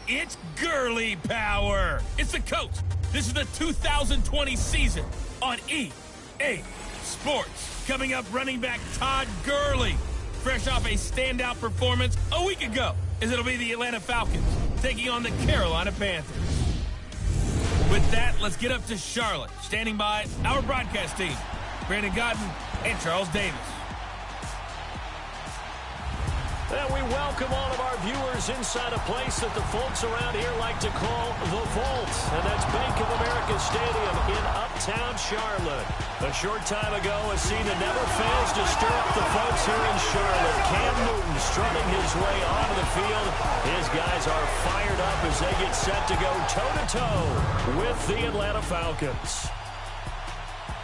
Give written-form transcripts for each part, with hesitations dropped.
It's girly power. It's the coach. This is the 2020 season on EA Sports. Coming up, running back Todd Gurley, fresh off a standout performance a week ago, as it'll be the Atlanta Falcons taking on the Carolina Panthers. With that, let's get up to Charlotte. Standing by our broadcast team, Brandon Godden and Charles Davis. And we welcome all of our viewers inside a place that the folks around here like to call the Vault. And that's Bank of America Stadium in uptown Charlotte. A short time ago, a scene that never fails to stir up the folks here in Charlotte. Cam Newton strutting his way onto the field. His guys are fired up as they get set to go toe-to-toe with the Atlanta Falcons.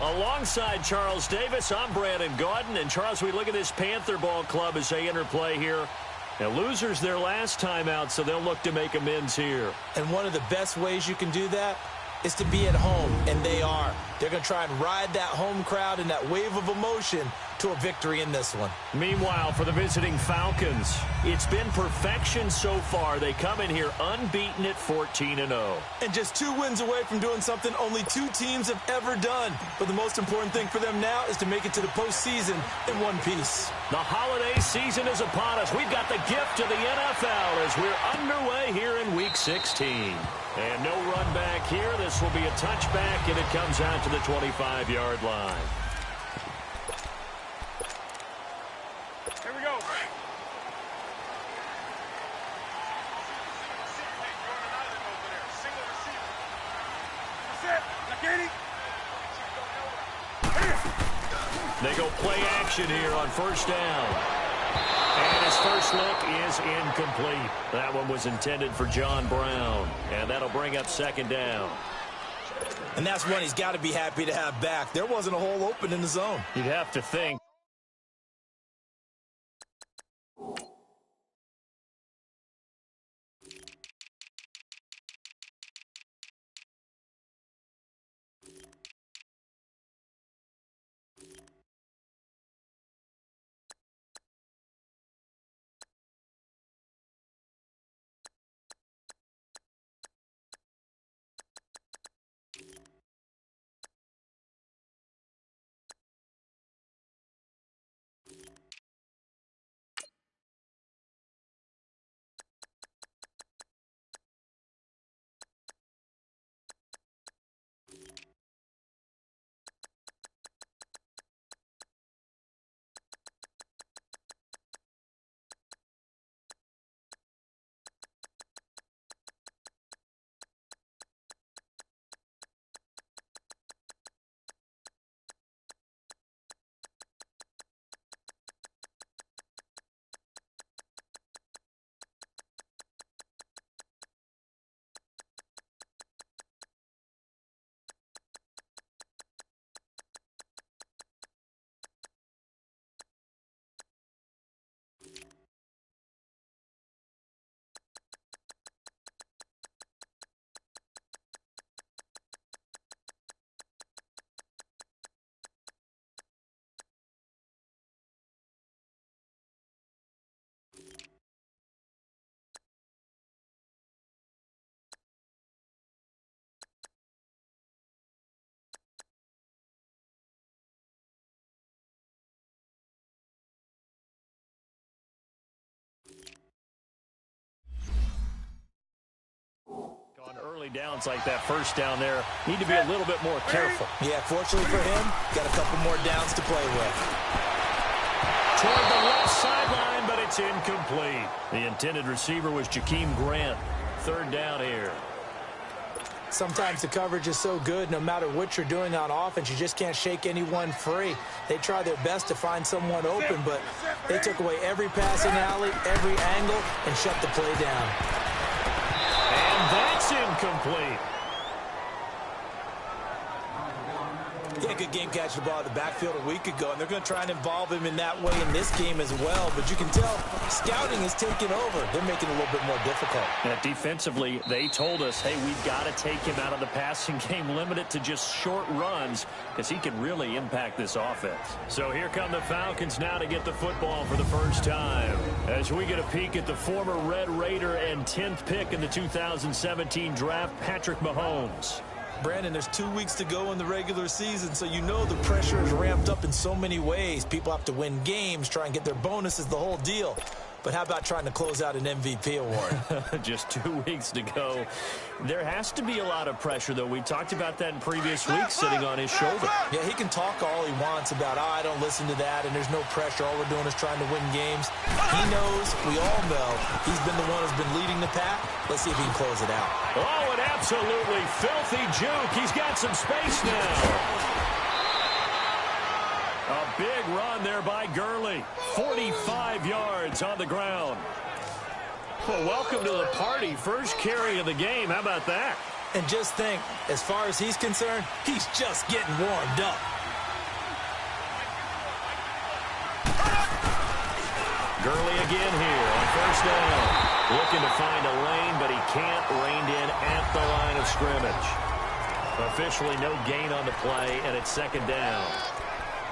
Alongside Charles Davis, I'm Brandon Gaudin. And Charles, we look at this Panther ball club as they interplay here. Now, losers their last time out, so they'll look to make amends here. And one of the best ways you can do that is to be at home, and they are. They're going to try and ride that home crowd and that wave of emotion to a victory in this one. Meanwhile, for the visiting Falcons, it's been perfection so far. They come in here unbeaten at 14-0. And just 2 wins away from doing something only 2 teams have ever done. But the most important thing for them now is to make it to the postseason in one piece. The holiday season is upon us. We've got the gift of the NFL as we're underway here in Week 16. And no run back here. This will be a touchback, and it comes out to the 25-yard line. Here we go. They go play action here on first down. And his first look is incomplete. That one was intended for John Brown. And that'll bring up second down. And that's one he's got to be happy to have back. There wasn't a hole open in the zone. You'd have to think. On early downs like that first down there, need to be a little bit more careful. Yeah, fortunately for him, got a couple more downs to play with. Toward the left sideline, but it's incomplete. The intended receiver was Jakeem Grant. Third down here. Sometimes the coverage is so good, no matter what you're doing on offense, you just can't shake anyone free. They try their best to find someone open, but they took away every passing alley, every angle, and shut the play down. And that's incomplete. Yeah, good game catching the ball in the backfield a week ago, and they're going to try and involve him in that way in this game as well. But you can tell scouting is taking over. They're making it a little bit more difficult. Yeah, defensively, they told us, hey, we've got to take him out of the passing game, limit it to just short runs, because he can really impact this offense. So here come the Falcons now to get the football for the first time. As we get a peek at the former Red Raider and 10th pick in the 2017 draft, Patrick Mahomes. Brandon, there's 2 weeks to go in the regular season, so you know the pressure is ramped up in so many ways. People have to win games, try and get their bonuses, the whole deal. But how about trying to close out an MVP award? Just 2 weeks to go. There has to be a lot of pressure, though. We talked about that in previous weeks, sitting on his shoulder. Yeah, he can talk all he wants about, I don't listen to that, and there's no pressure. All we're doing is trying to win games. He knows, we all know, he's been the one who's been leading the pack. Let's see if he can close it out. Oh, an absolutely filthy juke. He's got some space now. A big run there by Gurley. 45 yards on the ground. Well, welcome to the party. First carry of the game. How about that? And just think, as far as he's concerned, he's just getting warmed up. Gurley again here on first down. Looking to find a lane, but he can't. Reined in at the line of scrimmage. Officially no gain on the play, and it's second down.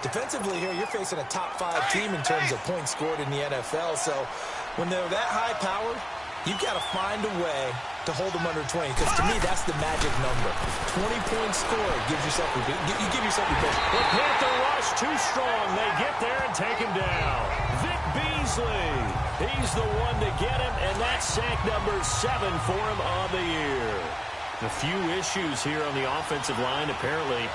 Defensively here, you're facing a top-5 team in terms of points scored in the NFL. So when they're that high-powered, you've got to find a way to hold them under 20. Because to me, that's the magic number. 20 points scored gives yourself you give yourself a push. The Panther rush too strong. They get there and take him down. Vic Beasley. He's the one to get him, and that's sack number 7 for him on the year. A few issues here on the offensive line, apparently.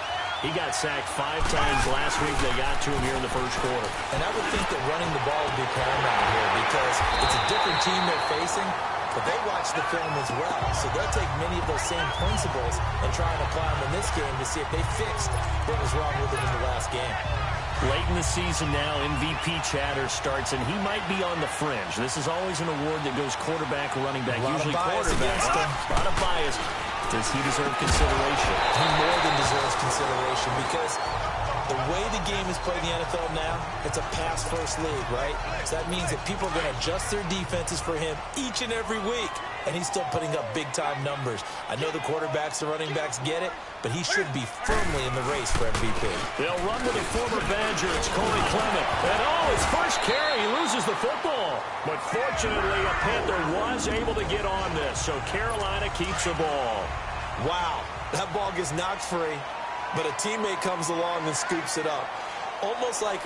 He got sacked 5 times last week. They got to him here in the first quarter. And I would think that running the ball would be paramount here because it's a different team they're facing, but they watch the film as well. So they'll take many of those same principles and try and apply them in this game to see if they fixed what was wrong with them in the last game. Late in the season now, MVP chatter starts, and he might be on the fringe. This is always an award that goes quarterback, running back, usually quarterback. A lot of bias. Does he deserve consideration? He more than deserves consideration because the way the game is played in the NFL now, it's a pass-first league, right? So that means that people are going to adjust their defenses for him each and every week, and he's still putting up big-time numbers. I know the quarterbacks, the running backs get it, but he should be firmly in the race for MVP. They'll run with a former Badger. It's Corey Clement. And his first carry, he loses the football. But fortunately, a Panther was able to get on this, so Carolina keeps the ball. Wow, that ball gets knocked free, but a teammate comes along and scoops it up. It's almost like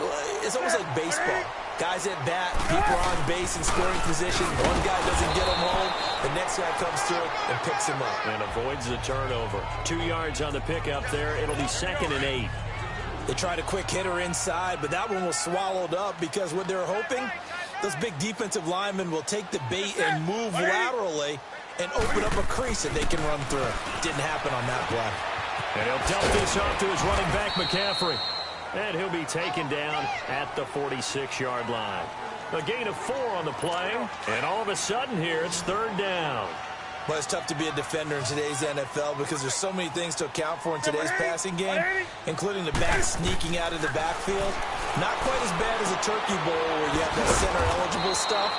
baseball. Guys at bat, people are on base in scoring position. One guy doesn't get him home. The next guy comes through and picks him up. And avoids the turnover. 2 yards on the pickup there. It'll be 2nd and 8. They tried a quick hitter inside, but that one was swallowed up because what they're hoping, those big defensive linemen will take the bait and move laterally and open up a crease that they can run through. Didn't happen on that play. And he'll dump this off to his running back, McCaffrey. And he'll be taken down at the 46-yard line. A gain of 4 on the play. And all of a sudden here, it's 3rd down. Well, it's tough to be a defender in today's NFL because there's so many things to account for in today's passing game, including the back sneaking out of the backfield. Not quite as bad as a turkey bowl where you have that center-eligible stuff,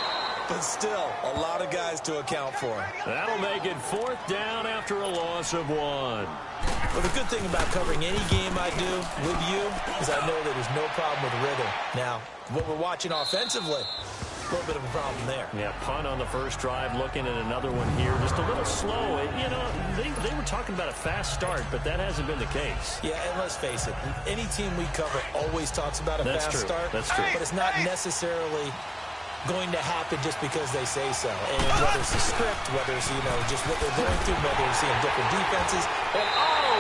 but still a lot of guys to account for. That'll make it 4th down after a loss of 1. Well, the good thing about covering any game I do with you is I know that there's no problem with rhythm. Now, what we're watching offensively, a little bit of a problem there. Yeah, punt on the first drive, looking at another one here. Just a little slow. You know, they were talking about a fast start, but that hasn't been the case. Yeah, and let's face it, any team we cover always talks about a fast start. That's true. But it's not necessarily going to happen just because they say so. And whether it's the script, whether it's, just what they're going through, whether they're seeing different defenses. And,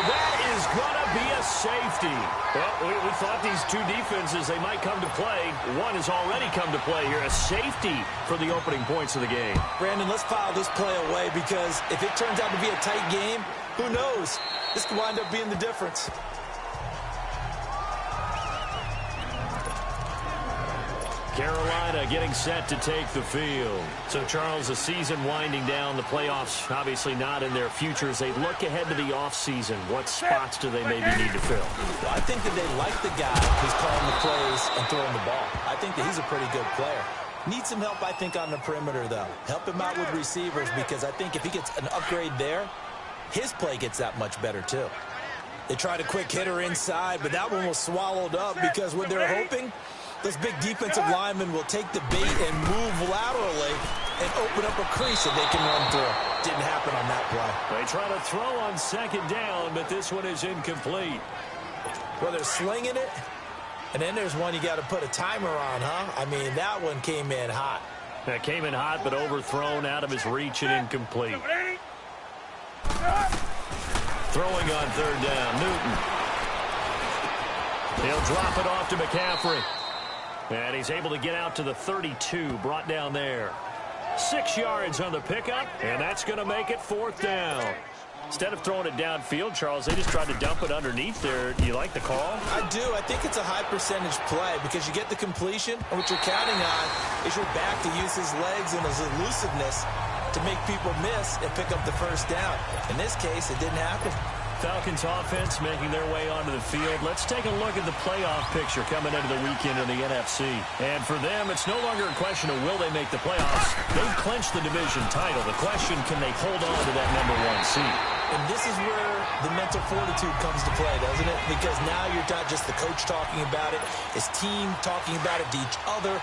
that is going to be a safety. Well, we thought these two defenses, they might come to play. One has already come to play here. A safety for the opening points of the game. Brandon, let's file this play away because if it turns out to be a tight game, who knows? This could wind up being the difference. Carolina getting set to take the field. So, Charles, the season winding down, the playoffs obviously not in their future. As they look ahead to the offseason, what spots do they maybe need to fill? Well, I think that they like the guy who's calling the plays and throwing the ball. I think that he's a pretty good player. Needs some help, I think, on the perimeter, though. Help him out with receivers, because I think if he gets an upgrade there, his play gets that much better, too. They tried a quick hitter inside, but that one was swallowed up because when they're hoping, those big defensive linemen will take the bait and move laterally and open up a crease that they can run through. Didn't happen on that play. They try to throw on second down, but this one is incomplete. Well, they're slinging it, and then there's one you got to put a timer on, huh? I mean, that one came in hot. That came in hot, but overthrown out of his reach and incomplete. Throwing on third down, Newton. He'll drop it off to McCaffrey. And he's able to get out to the 32, brought down there. 6 yards on the pickup, and that's going to make it fourth down. Instead of throwing it downfield, Charles, they just tried to dump it underneath there. Do you like the call? I do. I think it's a high-percentage play because you get the completion, and what you're counting on is your back to use his legs and his elusiveness to make people miss and pick up the first down. In this case, it didn't happen. Falcons offense making their way onto the field. Let's take a look at the playoff picture coming into the weekend in the NFC. And for them, it's no longer a question of will they make the playoffs. They've clinched the division title. The question, can they hold on to that #1 seed? And this is where the mental fortitude comes to play, doesn't it? Because now you're not just the coach talking about it, his team talking about it to each other,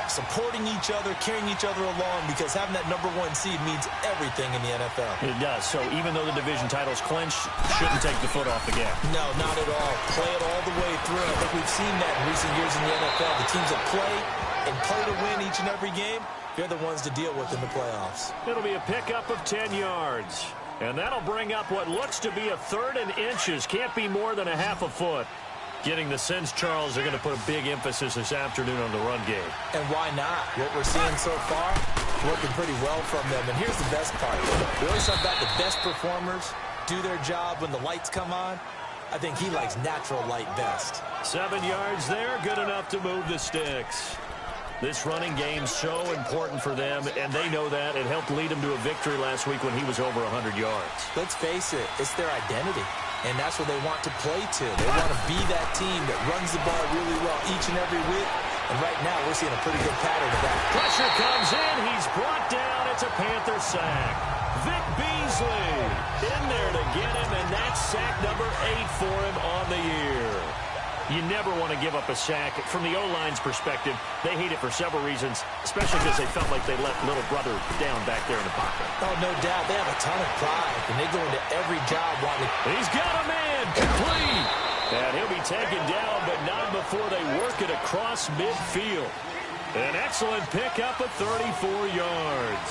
supporting each other, carrying each other along, because having that #1 seed means everything in the NFL. It does. So even though the division title's clinched, shouldn't take the foot off the gas. No, not at all. Play it all the way through. I think we've seen that in recent years in the NFL. The teams that play and play to win each and every game, they're the ones to deal with in the playoffs. It'll be a pickup of 10 yards. And that'll bring up what looks to be a 3rd and inches. Can't be more than a half a foot. Getting the sense, Charles, they're going to put a big emphasis this afternoon on the run game. And why not? What we're seeing so far, working pretty well from them. And here's the best part. We always talk about the best performers do their job when the lights come on. I think he likes natural light best. 7 yards there, good enough to move the sticks. This running game's so important for them, and they know that. It helped lead them to a victory last week when he was over 100 yards. Let's face it, it's their identity. And that's what they want to play to. They want to be that team that runs the ball really well each and every week. And right now, we're seeing a pretty good pattern of that. Pressure comes in. He's brought down. It's a Panther sack. Vic Beasley in there to get him, and that's sack number 8 for him on the year. You never want to give up a sack. From the O-line's perspective, they hate it for several reasons, especially because they felt like they let little brother down back there in the pocket. Oh, no doubt. They have a ton of pride, and they go into every job wanting to... He's got a man. Complete. And he'll be taken down, but not before they work it across midfield. An excellent pickup of 34 yards.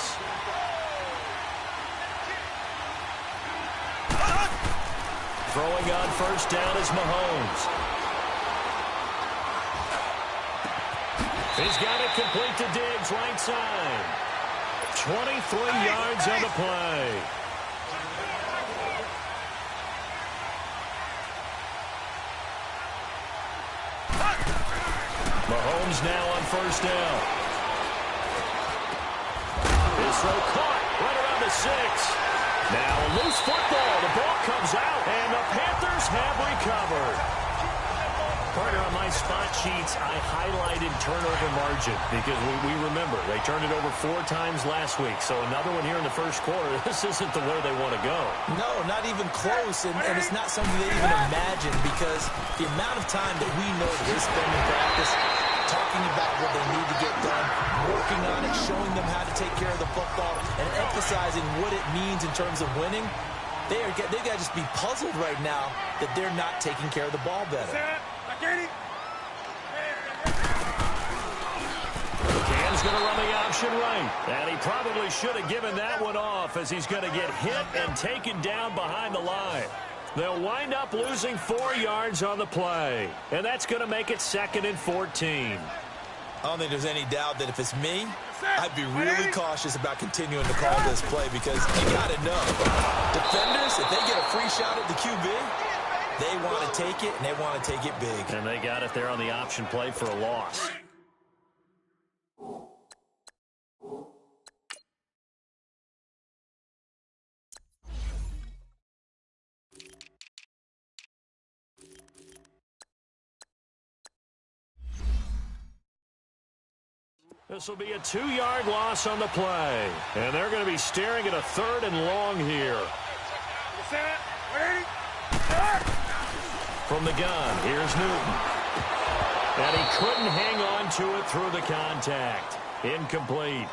Throwing on first down is Mahomes. He's got it complete to Diggs, right side. 23 yards on the play. Mahomes now on first down. His throw caught right around the 6. Now a loose football. The ball comes out, and the Panthers have recovered. Partner, on my spot sheets, I highlighted turnover margin because we remember they turned it over 4 times last week. So another one here in the first quarter. This isn't the way they want to go. No, not even close. And it's not something they even imagine because the amount of time that we know that they spend in practice talking about what they need to get done, working on it, showing them how to take care of the football, and emphasizing what it means in terms of winning. They got to just be puzzled right now that they're not taking care of the ball better. Cam's going to run the option right. And he probably should have given that one off as he's going to get hit and taken down behind the line. They'll wind up losing 4 yards on the play. And that's going to make it 2nd and 14. I don't think there's any doubt that if it's me, I'd be really cautious about continuing to call this play because you got to know. Defenders, if they get a free shot at the QB, they want to take it, and they want to take it big. And they got it there on the option play for a loss. This will be a 2-yard loss on the play. And they're going to be staring at a 3rd and long here. From the gun, here's Newton. And he couldn't hang on to it through the contact. Incomplete.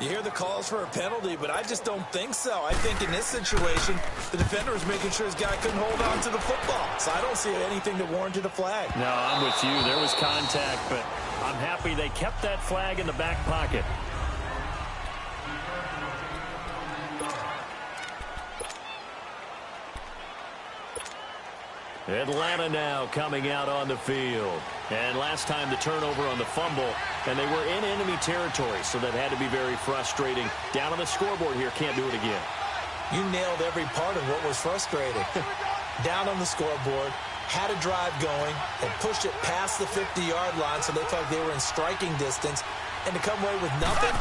You hear the calls for a penalty, but I just don't think so. I think in this situation, the defender was making sure his guy couldn't hold on to the football. So I don't see anything that warranted a flag. No, I'm with you. There was contact, but I'm happy they kept that flag in the back pocket. Atlanta now coming out on the field. And last time the turnover on the fumble, and they were in enemy territory, so that had to be very frustrating. Down on the scoreboard here, can't do it again. You nailed every part of what was frustrating. Down on the scoreboard, had a drive going, and pushed it past the 50-yard line so they felt like they were in striking distance, and to come away with nothing,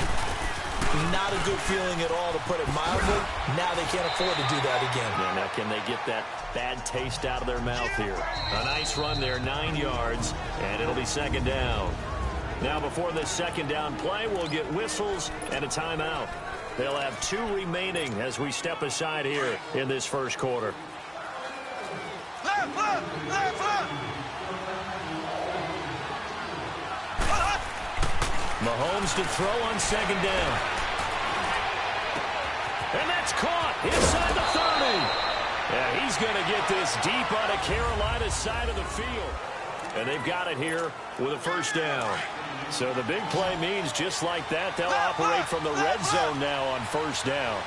not a good feeling at all, to put it mildly. Now they can't afford to do that again. Yeah, now can they get that bad taste out of their mouth here? A nice run there, 9 yards, and it'll be 2nd down. Now before this 2nd down play, we'll get whistles and a timeout. They'll have 2 remaining as we step aside here in this first quarter. Mahomes to throw on 2nd down. And that's caught inside the 30. Yeah, he's going to get this deep on the Carolina side of the field. And they've got it here with a 1st down. So the big play means just like that, they'll operate from the red zone now on 1st down.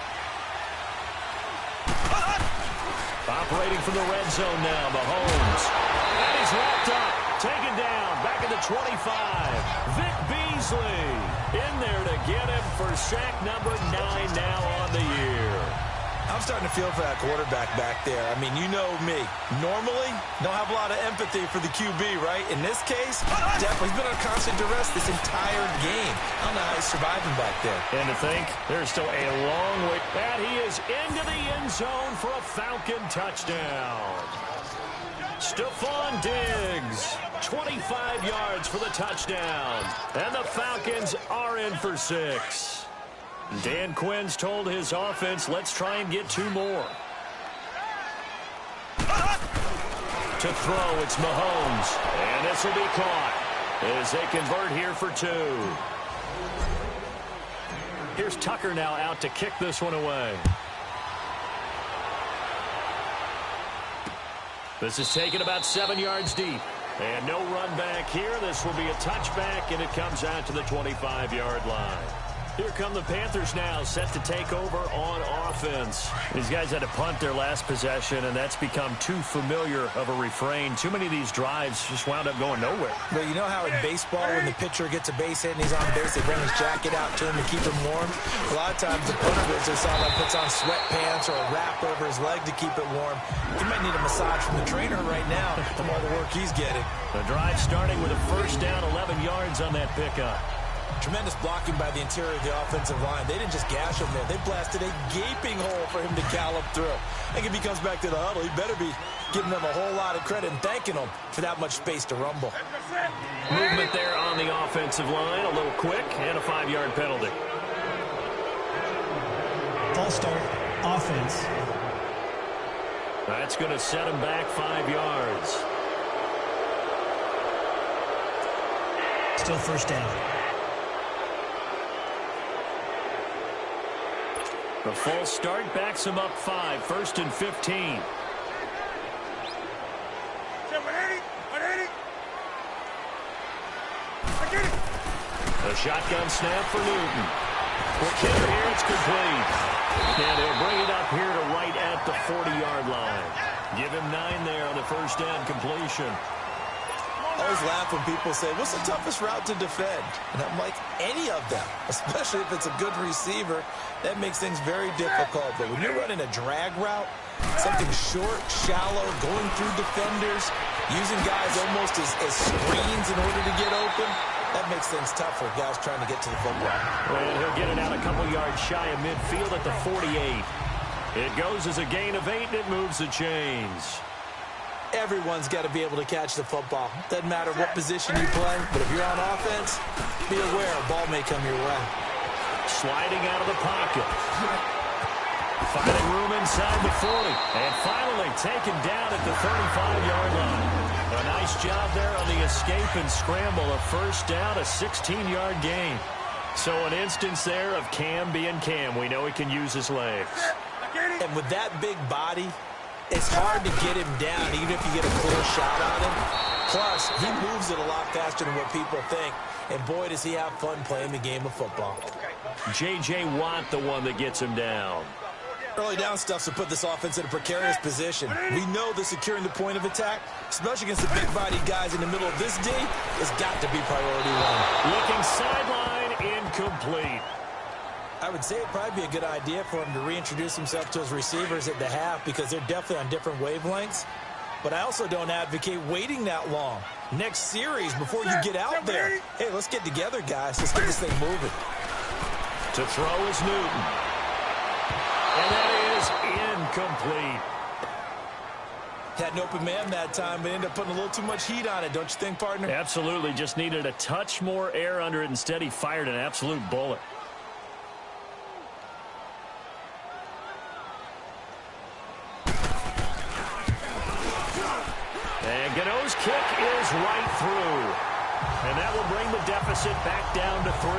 Operating from the red zone now, Mahomes. And he's wrapped up, taken down, back at the 25. Vic Beasley in there to get him for sack number 9 now on the year. I'm starting to feel for that quarterback back there. I mean, you know me. Normally, don't have a lot of empathy for the QB, right? In this case, definitely. He's been under constant duress this entire game. I don't know how he's surviving back there. And to think, there's still a long way. And he is into the end zone for a Falcon touchdown. Stephon Diggs, 25 yards for the touchdown. And the Falcons are in for 6. Dan Quinn's told his offense, let's try and get 2 more. To throw, it's Mahomes. And this will be caught as they convert here for 2. Here's Tucker now out to kick this one away. This is taken about 7 yards deep. And no run back here. This will be a touchback, and it comes out to the 25-yard line. Here come the Panthers now, set to take over on offense. These guys had to punt their last possession, and that's become too familiar of a refrain. Too many of these drives just wound up going nowhere. But you know how in baseball, when the pitcher gets a base hit and he's on base, they bring his jacket out to him to keep him warm? A lot of times the punter goes to someone puts on sweatpants or a wrap over his leg to keep it warm. He might need a massage from the trainer right now from all the work he's getting. The drive starting with a 1st down, 11 yards on that pickup. Tremendous blocking by the interior of the offensive line. They didn't just gash him there. They blasted a gaping hole for him to gallop through. I think if he comes back to the huddle, he better be giving them a whole lot of credit and thanking them for that much space to rumble. Movement there on the offensive line. A little quick and a 5-yard penalty. False start, offense. That's going to set him back 5 yards. Still 1st down. The false start backs him up 5, 1st and 15. A shotgun snap for Newton. Quick hitter here, it's complete. And he'll bring it up here to right at the 40-yard line. Give him 9 there on the 1st down completion. I always laugh when people say, what's the toughest route to defend? And I'm like, any of them, especially if it's a good receiver. That makes things very difficult. But when you're running a drag route, something short, shallow, going through defenders, using guys almost as screens in order to get open, that makes things tough for guys trying to get to the football. And he'll get it out a couple yards shy of midfield at the 48. It goes as a gain of 8, and it moves the chains. Everyone's got to be able to catch the football. Doesn't matter what position you play, but if you're on offense, be aware a ball may come your way. Sliding out of the pocket. Finding room inside the 40. And finally taken down at the 35-yard line. A nice job there on the escape and scramble. A first down, a 16-yard gain. So an instance there of Cam being Cam. We know he can use his legs. And with that big body, it's hard to get him down, even if you get a clear shot on him. Plus, he moves it a lot faster than what people think. And boy, does he have fun playing the game of football. J.J. Watt, the one that gets him down. Early down stuff to put this offense in a precarious position. We know that securing the point of attack, especially against the big-bodied guys in the middle of this D, has got to be priority one. Looking sideline, incomplete. I would say it'd probably be a good idea for him to reintroduce himself to his receivers at the half because they're definitely on different wavelengths. But I also don't advocate waiting that long. Next series, before you get out there, hey, let's get together, guys. Let's get this thing moving. To throw is Newton. And that is incomplete. Had an open man that time, but ended up putting a little too much heat on it, don't you think, partner? Absolutely. Just needed a touch more air under it. Instead, he fired an absolute bullet. And Gano's kick is right through. And that will bring the deficit back down to 3.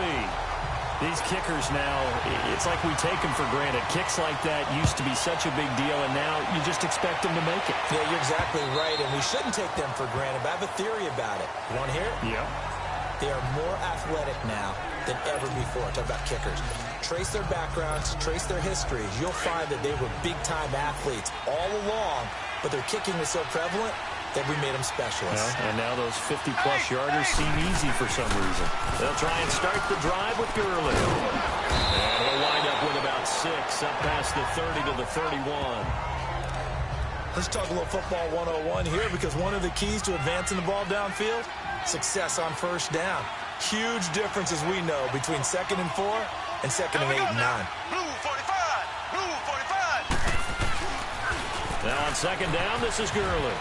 These kickers now, it's like we take them for granted. Kicks like that used to be such a big deal, and now you just expect them to make it. Yeah, you're exactly right, and we shouldn't take them for granted, but I have a theory about it. You want to hear it? Yeah. They are more athletic now than ever before. Talk about kickers. Trace their backgrounds, trace their histories. You'll find that they were big-time athletes all along, but their kicking was so prevalent that we made them specialists. Well, and now those 50-plus yarders seem easy for some reason. They'll try and start the drive with Gurley. And he'll wind up with about 6, up past the 30 to the 31. Let's talk a little football 101 here, because one of the keys to advancing the ball downfield, success on first down. Huge difference, as we know, between 2nd and 4 and 2nd and 8 and 9. Blue 45! Blue 45! Now on 2nd down, this is Gurley.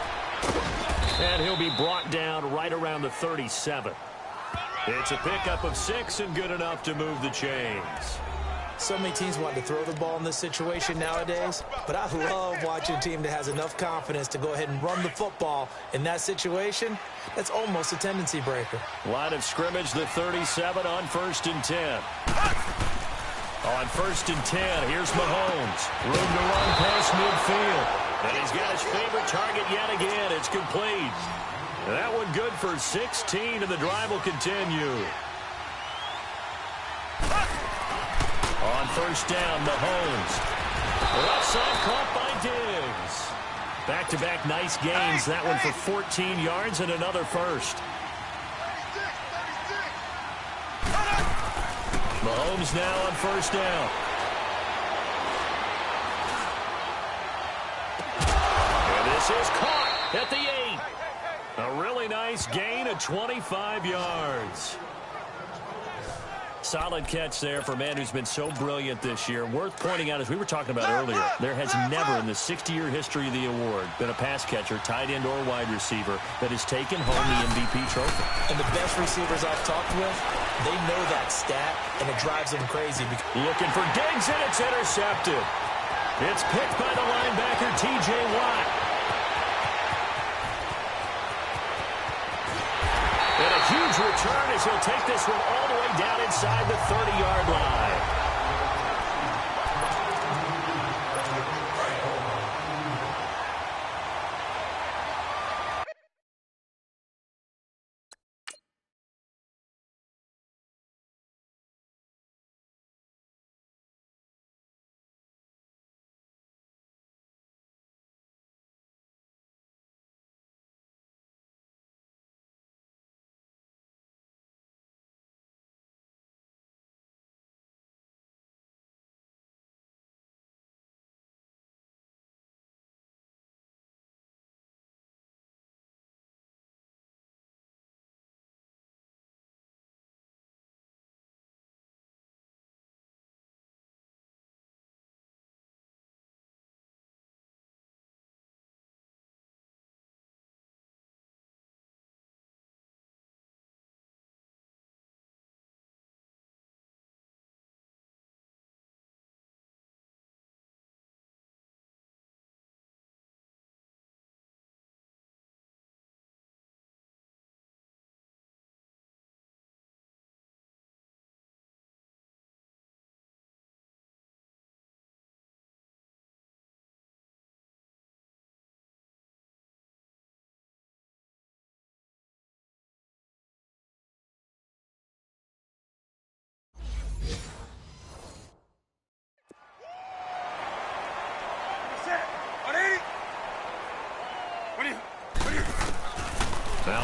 And he'll be brought down right around the 37. It's a pickup of 6 and good enough to move the chains. So many teams want to throw the ball in this situation nowadays, but I love watching a team that has enough confidence to go ahead and run the football in that situation. That's almost a tendency breaker. Line of scrimmage, the 37 on 1st and 10. On 1st and 10, here's Mahomes. Room to run past midfield. And he's got his favorite target yet again. It's complete. And that one good for 16, and the drive will continue. On 1st down, Mahomes. Left side caught by Diggs. Back-to-back nice gains. That one for 14 yards and another first. Mahomes now on 1st down. This is caught at the 8. A really nice gain of 25 yards. Solid catch there for a man who's been so brilliant this year. Worth pointing out, as we were talking about earlier, there has never in the 60-year history of the award been a pass catcher, tight end or wide receiver, that has taken home the MVP trophy. And the best receivers I've talked with, they know that stat, and it drives them crazy. Looking for Diggs, and it's intercepted. It's picked by the linebacker, T.J. Watt. And a huge return as he'll take this one all the way down inside the 30-yard line.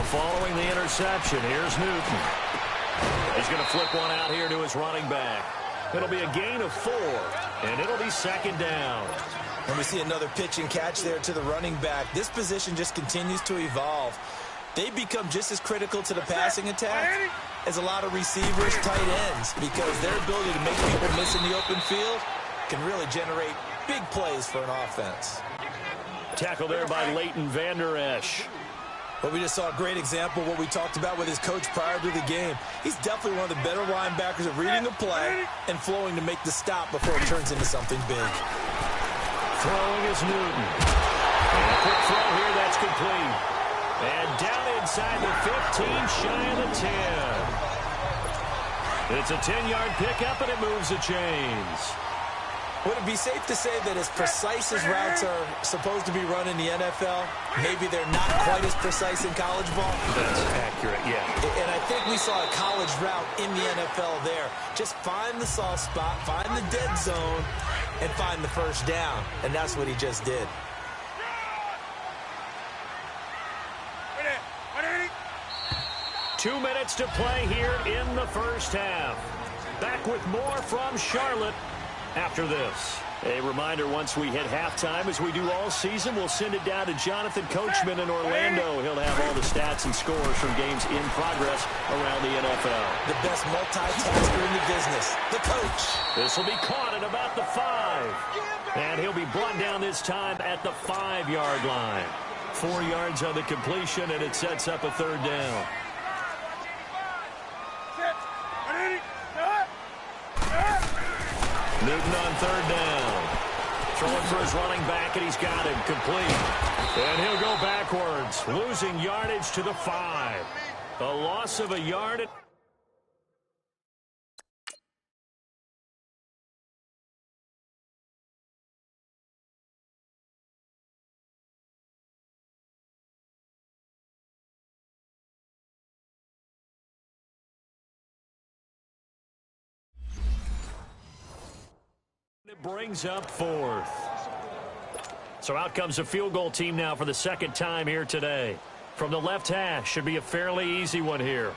following the interception, here's Newton. He's going to flip one out here to his running back. It'll be a gain of 4, and it'll be second down. And we see another pitch and catch there to the running back. This position just continues to evolve. They become just as critical to the passing attack as a lot of receivers, tight ends, because their ability to make people miss in the open field can really generate big plays for an offense. Tackle there by Leighton Vander Esch. But we just saw a great example of what we talked about with his coach prior to the game. He's definitely one of the better linebackers at reading the play and flowing to make the stop before it turns into something big. Throwing is Newton. And a quick throw here, that's complete. And down inside the 15, shy of the 10. It's a 10-yard pickup, and it moves the chains. Would it be safe to say that as precise as routes are supposed to be run in the NFL, maybe they're not quite as precise in college ball? That's accurate, yeah. And I think we saw a college route in the NFL there. Just find the soft spot, find the dead zone, and find the first down. And that's what he just did. Two minutes to play here in the first half. Back with more from Charlotte after this. A reminder, once we hit halftime, as we do all season, we'll send it down to Jonathan Coachman in Orlando. He'll have all the stats and scores from games in progress around the NFL. The best multitasker in the business, the coach. This will be caught at about the 5. And he'll be brought down this time at the 5-yard line. 4 yards on the completion, and it sets up a third down. Newton on third down. Throwing for his running back, and he's got him complete. And he'll go backwards, losing yardage to the 5. A loss of a yard. It brings up 4th. So out comes a field goal team now for the second time here today. From the left hash, should be a fairly easy one here.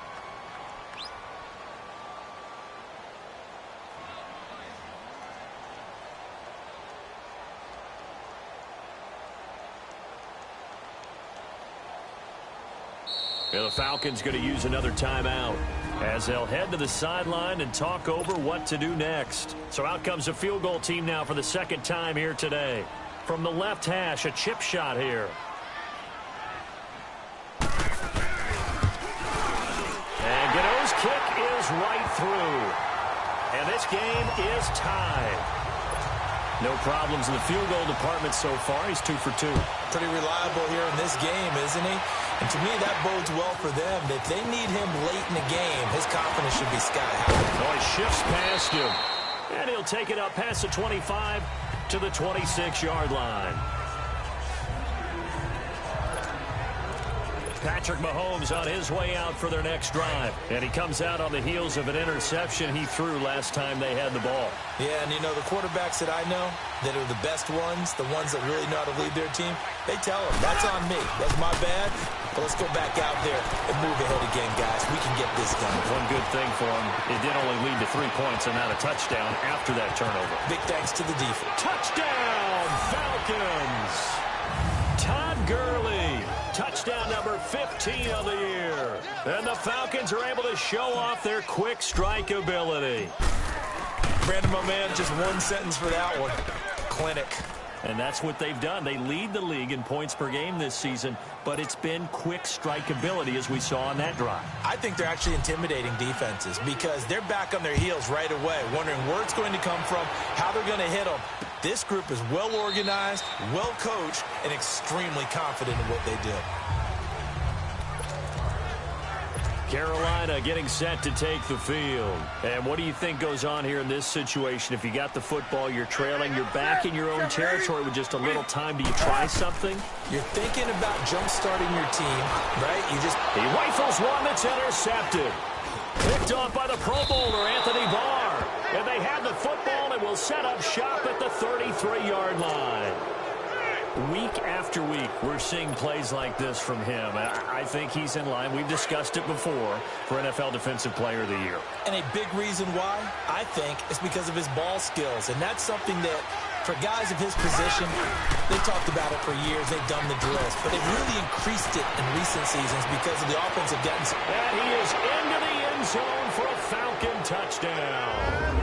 And the Falcons going to use another timeout as they'll head to the sideline and talk over what to do next. So out comes a field goal team now for the second time here today. From the left hash, a chip shot here. And Gano's kick is right through. And this game is tied. No problems in the field goal department so far. He's 2 for 2. Pretty reliable here in this game, isn't he? And to me, that bodes well for them. If they need him late in the game, his confidence should be sky high. Oh, he shifts past him. And he'll take it up past the 25 to the 26-yard line. Patrick Mahomes on his way out for their next drive. And he comes out on the heels of an interception he threw last time they had the ball. Yeah, and you know, the quarterbacks that I know that are the best ones, the ones that really know how to lead their team, they tell them, that's on me. That's my bad. But let's go back out there and move ahead again, guys. We can get this done. One good thing for him, it did only lead to 3 points and not a touchdown after that turnover. Big thanks to the defense. Touchdown, Falcons! Todd Gurley. Touchdown number 15 of the year. And the Falcons are able to show off their quick strike ability. Brandon, my man, just one sentence for that one. Clinic. And that's what they've done. They lead the league in points per game this season, but it's been quick strike ability as we saw on that drive. I think they're actually intimidating defenses because they're back on their heels right away, wondering where it's going to come from, how they're going to hit them. This group is well organized, well coached, and extremely confident in what they do. Carolina getting set to take the field. And what do you think goes on here in this situation? If you got the football, you're trailing, you're back in your own territory with just a little time. Do you try something? You're thinking about jump-starting your team, right? He rifles one that's intercepted. Picked off by the Pro Bowler, Anthony Barr. And they have the football and will set up shop at the 33-yard line. Week after week, we're seeing plays like this from him. I think he's in line. We've discussed it before for NFL Defensive Player of the Year. And a big reason why, I think, is because of his ball skills. And that's something that, for guys of his position, they talked about it for years. They've done the drills. But they've really increased it in recent seasons because of the offensive guidance. And he is into the end zone for a Falcon touchdown.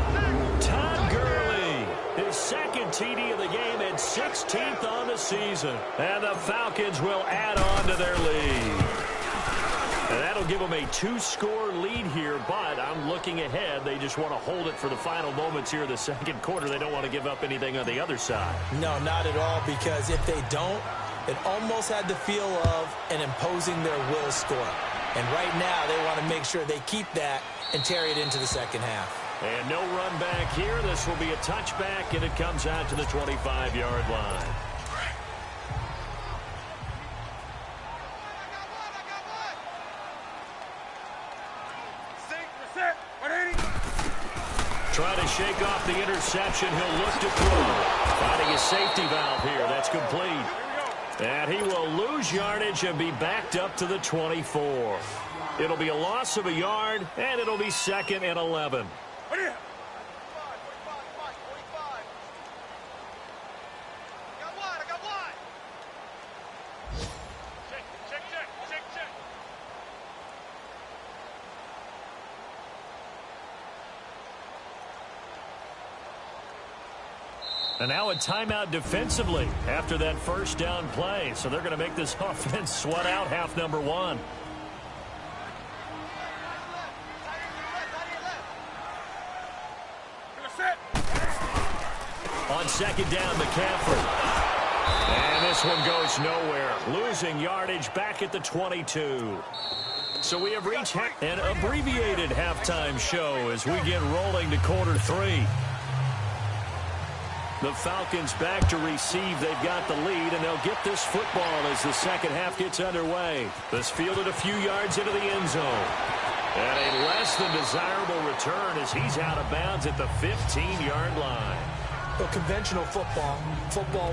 Todd Gurley, his second TD of the game and 16th on the season. And the Falcons will add on to their lead. And that'll give them a 2-score lead here, but I'm looking ahead. They just want to hold it for the final moments here in the second quarter. They don't want to give up anything on the other side. No, not at all, because if they don't, it almost had the feel of an imposing their will score. And right now, they want to make sure they keep that and carry it into the second half. And no run back here. This will be a touchback, and it comes out to the 25-yard line. Trying to shake off the interception. He'll look to throw. Finding a safety valve here. That's complete. And he will lose yardage and be backed up to the 24. It'll be a loss of a yard, and it'll be 2nd and 11. And now a timeout defensively after that first down play. So they're going to make this offense sweat out half number one. On second down, McCaffrey. And this one goes nowhere. Losing yardage back at the 22. So we have reached an abbreviated halftime show as we get rolling to quarter 3. The Falcons back to receive. They've got the lead, and they'll get this football as the second half gets underway. This fielded a few yards into the end zone. And a less than desirable return as he's out of bounds at the 15-yard line. Well, conventional football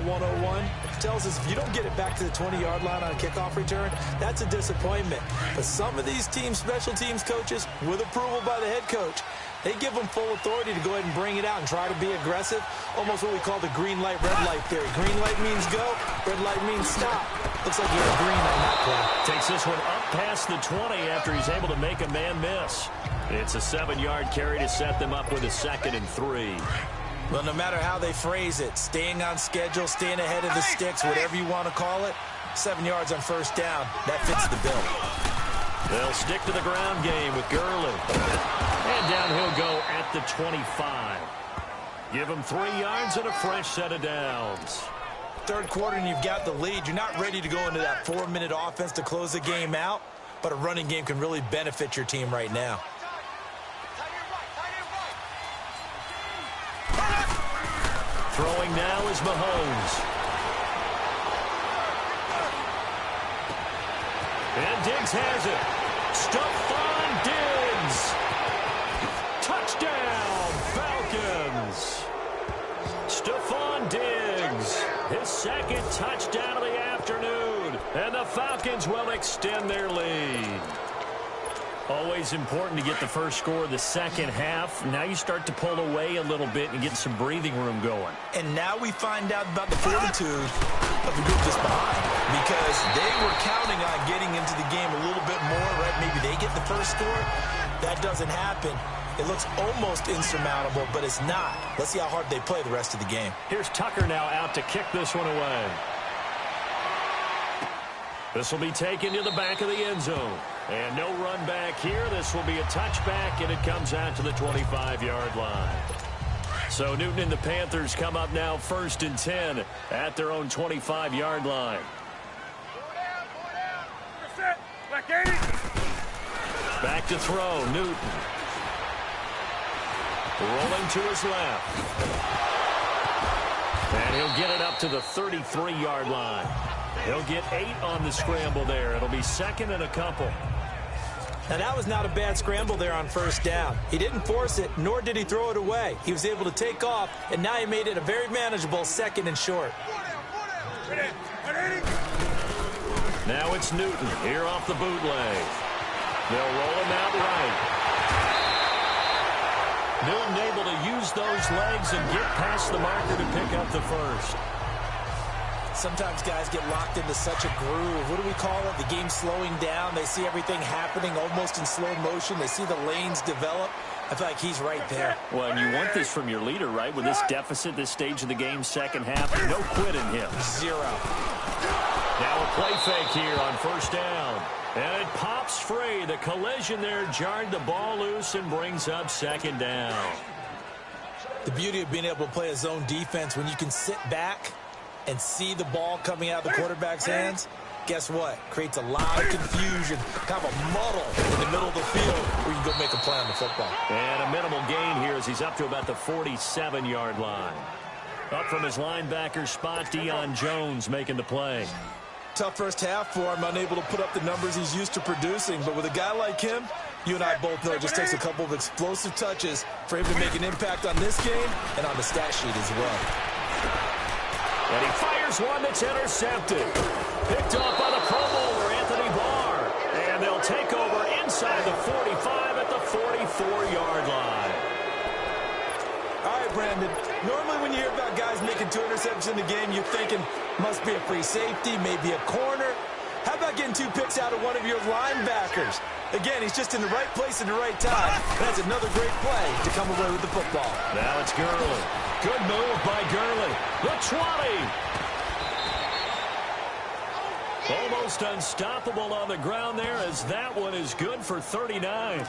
101, tells us if you don't get it back to the 20-yard line on a kickoff return, that's a disappointment. But some of these teams, special teams coaches, with approval by the head coach, they give them full authority to go ahead and bring it out and try to be aggressive. Almost what we call the green light, red light theory. Green light means go, red light means stop. Looks like you're green on that play. Takes this one up past the 20 after he's able to make a man miss. It's a 7-yard carry to set them up with a 2nd and 3. Well, no matter how they phrase it, staying on schedule, staying ahead of the sticks, whatever you want to call it, 7 yards on first down, that fits the bill. They'll stick to the ground game with Gurley. And down he'll go at the 25. Give him 3 yards and a fresh set of downs. Third quarter and you've got the lead. You're not ready to go into that 4-minute offense to close the game out, but a running game can really benefit your team right now. Throwing now is Mahomes. And Diggs has it. Stephon Diggs. Touchdown, Falcons. Stephon Diggs, his 2nd touchdown of the afternoon. And the Falcons will extend their lead. Always important to get the first score of the second half. Now you start to pull away a little bit and get some breathing room going. And now we find out about the fortitude of the group that's behind, because they were counting on getting into the game a little bit more, right? Maybe they get the first score. That doesn't happen. It looks almost insurmountable, but it's not. Let's see how hard they play the rest of the game. Here's Tucker now out to kick this one away. This will be taken to the back of the end zone. And no run back here. This will be a touchback, and it comes out to the 25-yard line. So Newton and the Panthers come up now 1st and 10 at their own 25-yard line. Back to throw, Newton. Rolling to his left. And he'll get it up to the 33-yard line. He'll get 8 on the scramble there. It'll be 2nd and a couple. Now, that was not a bad scramble there on first down. He didn't force it, nor did he throw it away. He was able to take off, and now he made it a very manageable 2nd and short. Now it's Newton here off the bootleg. They'll roll him out right. Newton able to use those legs and get past the marker to pick up the first. Sometimes guys get locked into such a groove. What do we call it? The game slowing down. They see everything happening almost in slow motion. They see the lanes develop. I feel like he's right there. Well, and you want this from your leader, right? With this deficit, this stage of the game, second half, no quit in him. Zero. Now a play fake here on first down. And it pops free. The collision there jarred the ball loose and brings up second down. The beauty of being able to play a zone defense when you can sit back and see the ball coming out of the quarterback's hands, guess what? Creates a lot of confusion, kind of a muddle in the middle of the field where you can go make a play on the football. And a minimal gain here as he's up to about the 47-yard line. Up from his linebacker spot, Deion Jones making the play. Tough first half for him, unable to put up the numbers he's used to producing. But with a guy like him, you and I both know it just takes a couple of explosive touches for him to make an impact on this game and on the stat sheet as well. And he fires one that's intercepted. Picked off by the Pro Bowler, Anthony Barr. And they'll take over inside the 45 at the 44-yard line. All right, Brandon. Normally when you hear about guys making 2 interceptions in the game, you're thinking must be a free safety, maybe a corner. How about getting 2 picks out of one of your linebackers? Again, he's just in the right place at the right time. That's another great play to come away with the football. Now it's Gurley. Good move by Gurley. The 20. Almost unstoppable on the ground there as that one is good for 39.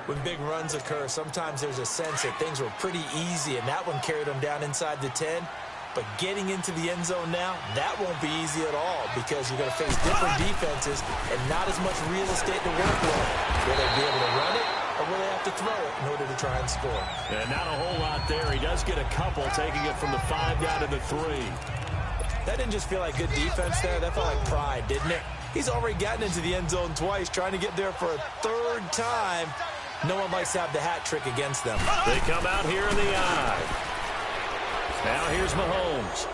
When big runs occur, sometimes there's a sense that things were pretty easy, and that one carried them down inside the 10. But getting into the end zone now, that won't be easy at all because you're going to face different defenses and not as much real estate to work with. Will they be able to run it, or will they have to throw it in order to try and score? And not a whole lot there. He does get a couple, taking it from the 5 down to the 3. That didn't just feel like good defense there. That felt like pride, didn't it? He's already gotten into the end zone twice, trying to get there for a 3rd time. No one likes to have the hat trick against them. They come out here in the eye. Now here's Mahomes.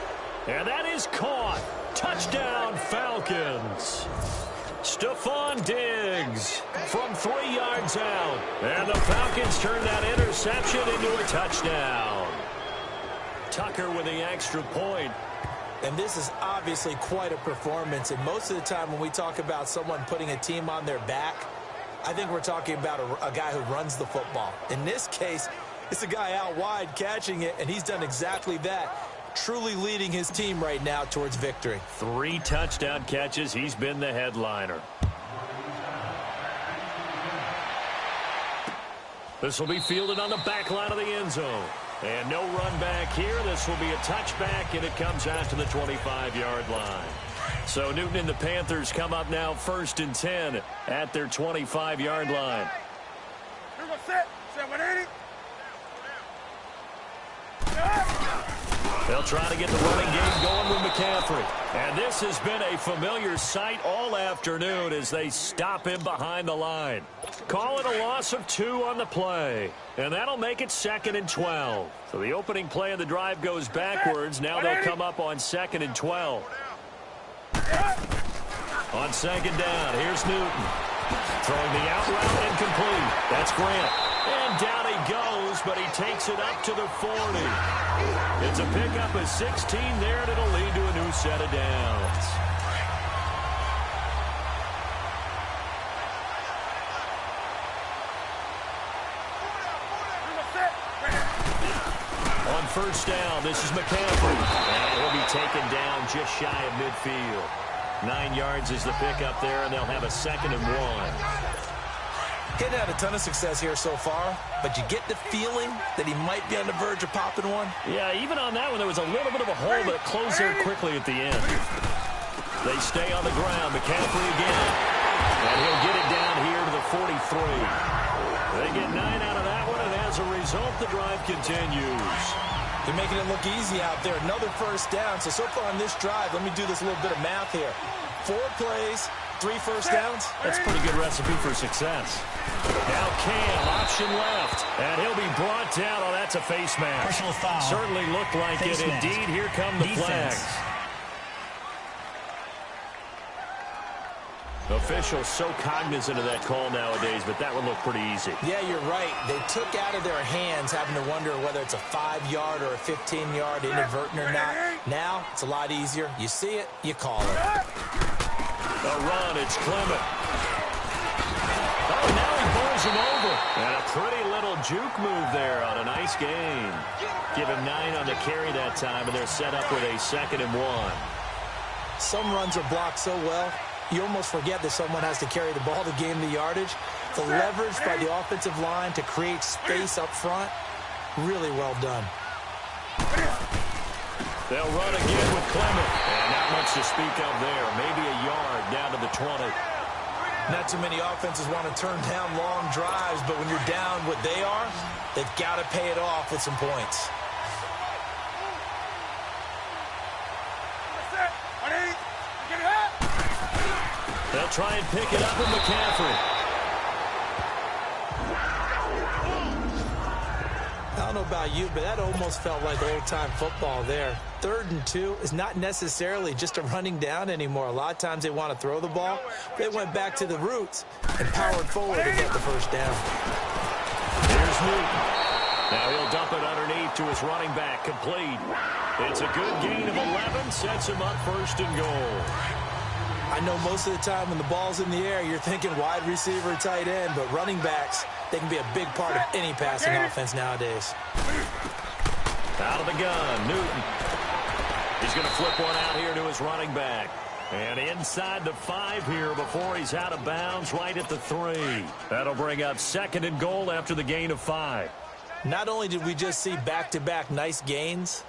And that is caught. Touchdown, Falcons. Stephon Diggs from 3 yards out. And the Falcons turn that interception into a touchdown. Tucker with the extra point. And this is obviously quite a performance. And most of the time when we talk about someone putting a team on their back, I think we're talking about a guy who runs the football. In this case, it's a guy out wide catching it, and he's done exactly that, truly leading his team right now towards victory. 3 touchdown catches. He's been the headliner. This will be fielded on the back line of the end zone. And no run back here. This will be a touchback, and it comes out to the 25-yard line. So Newton and the Panthers come up now 1st and 10 at their 25-yard line. They'll try to get the running game going with McCaffrey. And this has been a familiar sight all afternoon as they stop him behind the line. Call it a loss of 2 on the play. And that'll make it 2nd and 12. So the opening play of the drive goes backwards. Now they'll come up on 2nd and 12. On 2nd down, here's Newton. Throwing the out route incomplete. That's Grant. And down he goes, but he takes it up to the 40. It's a pickup of 16 there, and it'll lead to a new set of downs. On 1st down, this is McCaffrey. And he'll be taken down just shy of midfield. 9 yards is the pickup there, and they'll have a 2nd and 1. Hadn't had a ton of success here so far, but you get the feeling that he might be on the verge of popping one. Yeah, even on that one, there was a little bit of a hole, but it closed there quickly at the end. They stay on the ground. McCaffrey again. And he'll get it down here to the 43. They get 9 out of that one, and as a result, the drive continues. They're making it look easy out there. Another 1st down. So far on this drive, let me do this little bit of math here. 4 plays, 3 first downs. That's a pretty good recipe for success. Now Cam, option left. And he'll be brought down. Oh, that's a face mask. Personal foul. Certainly looked like Face it. mask. Indeed, here come the flags. Officials so cognizant of that call nowadays, but that would look pretty easy. Yeah, you're right. They took out of their hands having to wonder whether it's a 5-yard or a 15-yard inadvertent or not. Now, it's a lot easier. You see it, you call it. A run, it's Clement. Oh, now he bowls him over. And a pretty little juke move there on a nice game. Give him 9 on the carry that time, and they're set up with a 2nd and 1. Some runs are blocked so well, you almost forget that someone has to carry the ball to gain the yardage. The leverage by the offensive line to create space up front, really well done. They'll run again with Clement. And not much to speak of there. Maybe a yard down to the 20. Not too many offenses want to turn down long drives, but when you're down what they are, they've got to pay it off with some points. They'll try and pick it up with McCaffrey. I don't know about you, but that almost felt like old-time football there. 3rd and 2 is not necessarily just a running down anymore. A lot of times they want to throw the ball. They went back to the roots and powered forward to get the first down. Here's Newton. Now he'll dump it underneath to his running back, complete. It's a good gain of 11, sets him up 1st and goal. I know most of the time when the ball's in the air, you're thinking wide receiver, tight end, but running backs, they can be a big part of any passing offense nowadays. Out of the gun, Newton. He's going to flip one out here to his running back. And inside the 5 here before he's out of bounds, right at the 3. That'll bring up 2nd and goal after the gain of 5. Not only did we just see back-to-back nice gains,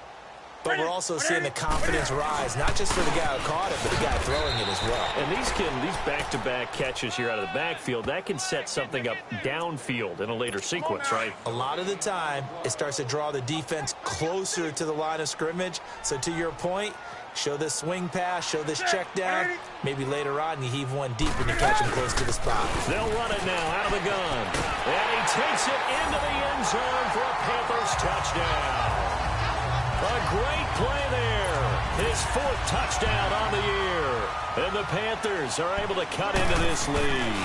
but we're also seeing the confidence rise, not just for the guy who caught it, but the guy throwing it as well. And these back-to-back catches here out of the backfield, that can set something up downfield in a later sequence, right? A lot of the time, it starts to draw the defense closer to the line of scrimmage. So to your point, show this swing pass, show this check down. Maybe later on you heave one deep when you catch him close to the spot. They'll run it now out of the gun. And he takes it into the end zone for a Panthers touchdown. A great play there. His 4th touchdown on the year. And the Panthers are able to cut into this lead.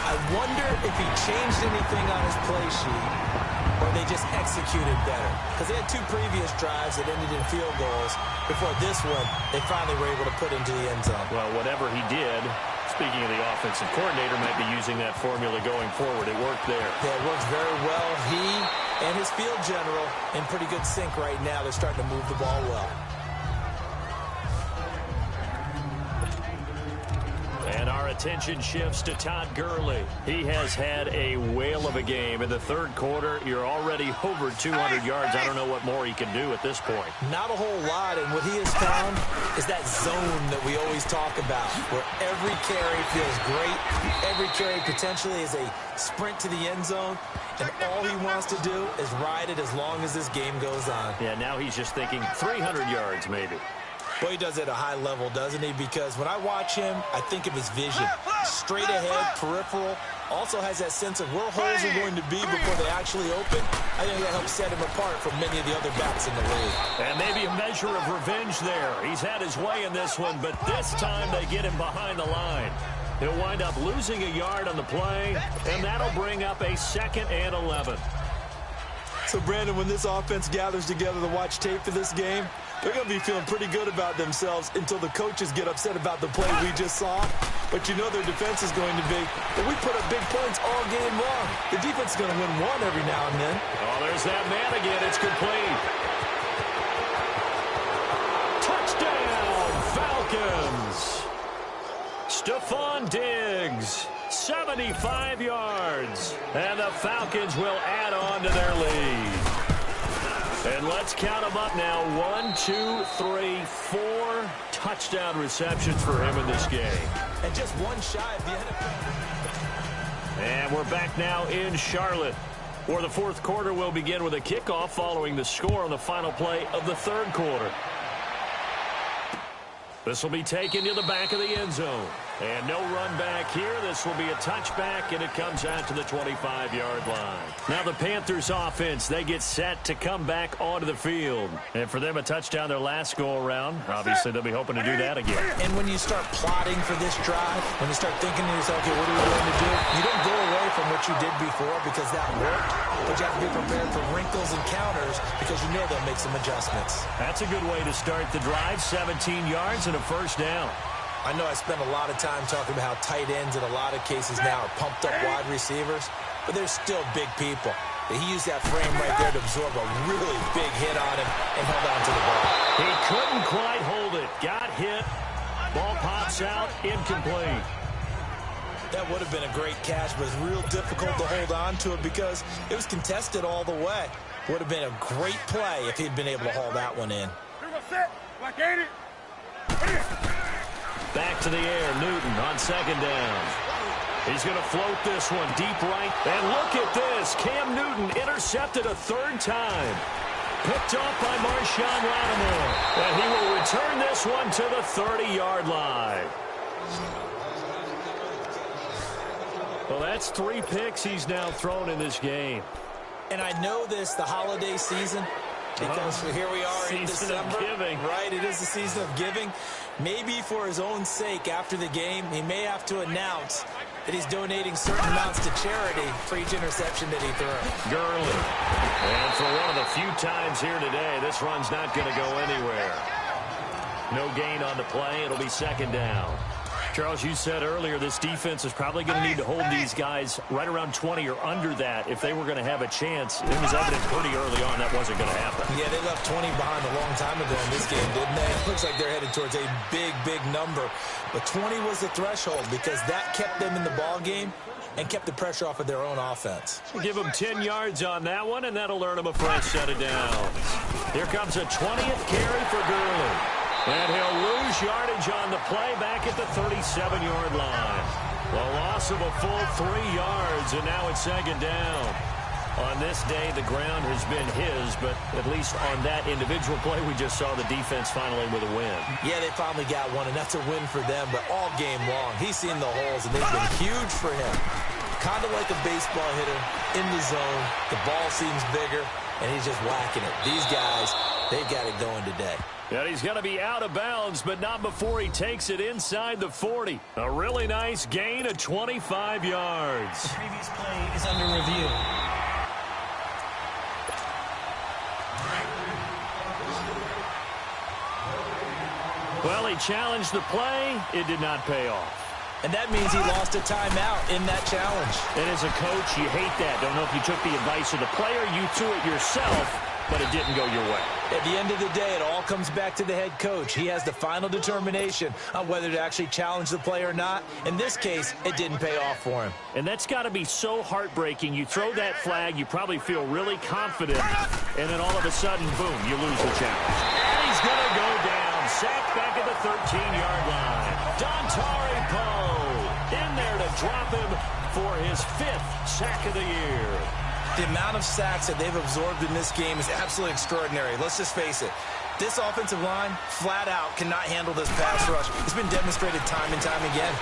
I wonder if he changed anything on his play sheet or they just executed better. Because they had 2 previous drives that ended in field goals. Before this one, they finally were able to put into the end zone. Well, whatever he did, speaking of the offensive coordinator, might be using that formula going forward. It worked there. Yeah, it works very well. He and his field general in pretty good sync right now. They're starting to move the ball well. And our attention shifts to Todd Gurley. He has had a whale of a game. In the 3rd quarter, you're already over 200 yards. I don't know what more he can do at this point. Not a whole lot, and what he has found is that zone that we always talk about, where every carry feels great. Every carry potentially is a sprint to the end zone, and all he wants to do is ride it as long as this game goes on. Yeah, now he's just thinking 300 yards maybe. Well, he does it at a high level, doesn't he? Because when I watch him, I think of his vision. Straight ahead, peripheral. Also has that sense of where holes are going to be before they actually open. I think that helps set him apart from many of the other backs in the league. And maybe a measure of revenge there. He's had his way in this one, but this time they get him behind the line. He'll wind up losing a yard on the play, and that'll bring up a 2nd and 11. So, Brandon, when this offense gathers together to watch tape for this game, they're going to be feeling pretty good about themselves until the coaches get upset about the play we just saw. But you know their defense is going to be, well, we put up big points all game long. The defense is going to win one every now and then. Oh, there's that man again. It's complete. Touchdown, Falcons. Stephon Diggs, 75 yards. And the Falcons will add on to their lead. And let's count them up now. 1, 2, 3, 4 touchdown receptions for him in this game. And just one shy of the NFL. And we're back now in Charlotte, where the 4th quarter will begin with a kickoff following the score on the final play of the 3rd quarter. This will be taken to the back of the end zone. And no run back here. This will be a touchback, and it comes out to the 25-yard line. Now the Panthers offense, they get set to come back onto the field. And for them, a touchdown their last go-around. Obviously, they'll be hoping to do that again. And when you start plotting for this drive, when you start thinking to yourself, okay, what are we going to do? You don't go away from what you did before because that worked, but you have to be prepared for wrinkles and counters because you know they'll make some adjustments. That's a good way to start the drive. 17 yards and a first down. I know I spend a lot of time talking about how tight ends in a lot of cases now are pumped up wide receivers, but they're still big people. He used that frame right there to absorb a really big hit on him and held on to the ball. He couldn't quite hold it. Got hit. Ball pops out. Incomplete. That would have been a great catch, but it's real difficult to hold on to it because it was contested all the way. Would have been a great play if he'd been able to haul that one in. Back to the air, Newton on second down. He's going to float this one deep right. And look at this. Cam Newton intercepted a third time. Picked off by Marshawn Lattimore. And he will return this one to the 30-yard line. Well, that's 3 picks he's now thrown in this game. And I know this, the holiday season, because here we are in December. Season of giving. Right, it is the season of giving. Maybe for his own sake after the game, he may have to announce that he's donating certain amounts to charity for each interception that he threw. Gurley. And for one of the few times here today, this run's not going to go anywhere. No gain on the play. It'll be second down. Charles, you said earlier this defense is probably going to need to hold these guys right around 20 or under that if they were going to have a chance. It was evident pretty early on that wasn't going to happen. Yeah, they left 20 behind a long time ago in this game, didn't they? It looks like they're headed towards a big, big number. But 20 was the threshold because that kept them in the ball game and kept the pressure off of their own offense. We'll give them 10 yards on that one, and that'll earn them a fresh set of downs. Here comes a 20th carry for Gurley. And he'll lose yardage on the play back at the 37-yard line. The loss of a full 3 yards, and now it's second down. On this day, the ground has been his, but at least on that individual play, we just saw the defense finally with a win. Yeah, they finally got one, and that's a win for them, but all game long, he's seen the holes, and they've been huge for him. Kind of like a baseball hitter in the zone. The ball seems bigger, and he's just whacking it. These guys, they've got it going today. And he's going to be out of bounds, but not before he takes it inside the 40. A really nice gain of 25 yards. The previous play is under review. Well, he challenged the play. It did not pay off. And that means he lost a timeout in that challenge. And as a coach, you hate that. Don't know if you took the advice of the player, you threw it yourself, but it didn't go your way. At the end of the day, it all comes back to the head coach. He has the final determination on whether to actually challenge the play or not. In this case, it didn't pay off for him. And that's got to be so heartbreaking. You throw that flag, you probably feel really confident, and then all of a sudden, boom, you lose the challenge. And he's going to go down. Sacked back at the 13-yard line. Dontari Poe in there to drop him for his 5th sack of the year. The amount of sacks that they've absorbed in this game is absolutely extraordinary. Let's just face it. This offensive line, flat out, cannot handle this pass rush. It's been demonstrated time and time again.